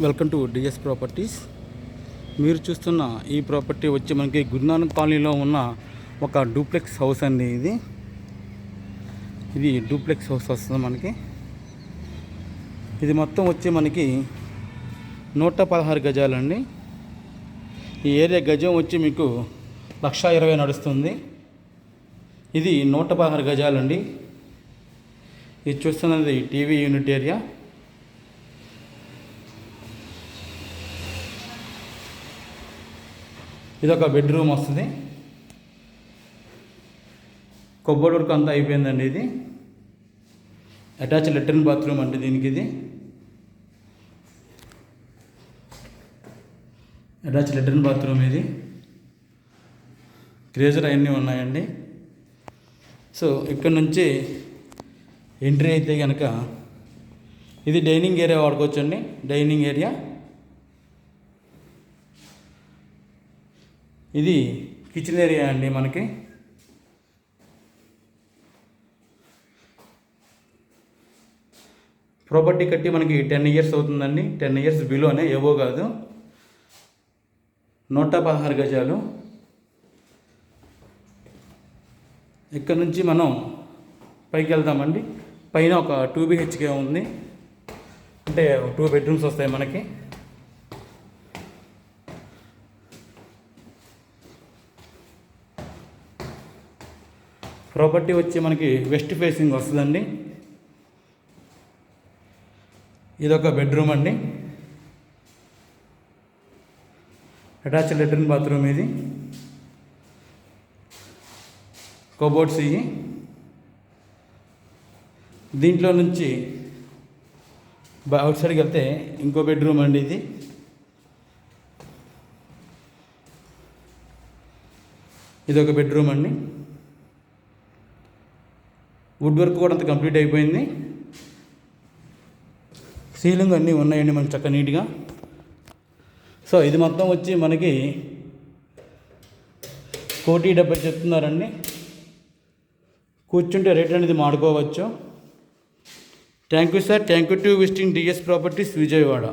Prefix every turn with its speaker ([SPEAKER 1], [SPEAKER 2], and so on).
[SPEAKER 1] Welcome to DS properties. మీరు చూస్తున్న ఈ ప్రాపర్టీ వచ్చి మనకి గురునానక్ కాలనీలో ఉన్న ఒక డూప్లెక్స్ హౌస్ అండి. ఇది డూప్లెక్స్ హౌస్ వస్తుంది మనకి. ఇది మొత్తం వచ్చి మనకి 116 గజాలండి. ఈ ఏరియా గజం వచ్చి మీకు 1,20,000 నడుస్తుంది. ఇది 116 గజాలండి. ఇది చూస్తున్నది టీవీ యూనిట్ ఏరియా. ఇది ఒక బెడ్రూమ్ వస్తుంది. కబోర్డ్ వర్క్ అంతా అయిపోయిందండి. ఇది అటాచ్ లెట్రిన్ బాత్రూమ్ అండి. దీనికి ఇది అటాచ్ లెట్రిన్ బాత్రూమ్. ఇది గ్రేజర్ అవన్నీ ఉన్నాయండి. సో ఇక్కడ నుంచి ఎంట్రీ అయితే కనుక ఇది డైనింగ్ ఏరియా వాడుకోవచ్చండి. డైనింగ్ ఏరియా ఇది కిచెన్ ఏరియా అండి. మనకి ప్రాపర్టీ కట్టి మనకి 10 ఇయర్స్ అవుతుందండి. 10 ఇయర్స్ బిలోనే, ఏవో కాదు. 116 గజాలు. ఇక్కడ నుంచి మనం పైకి వెళ్తామండి. పైన ఒక 2 BHK ఉంది. అంటే 2 బెడ్రూమ్స్ వస్తాయి మనకి. ప్రాపర్టీ వచ్చి మనకి వెస్ట్ ఫేసింగ్ వస్తుందండి. ఇదొక బెడ్రూమ్ అండి. Attach latrine bathroom. ఇది కబోర్డ్స్. ఇవి దీంట్లో నుంచి అవుట్ సైడ్కి వెళ్తే ఇంకో బెడ్రూమ్ అండి. ఇదొక బెడ్రూమ్ అండి. వుడ్ వర్క్ కూడా అంత కంప్లీట్ అయిపోయింది. సీలింగ్ అన్నీ ఉన్నాయండి మనకి చక్కగా నీట్గా. సో ఇది మొత్తం వచ్చి మనకి 1,70,000 చెప్తున్నారండి. కూర్చుంటే రేట్ అనేది మాడుకోవచ్చు. Thank you sir. Thank you to visiting DS properties, Vijayawada.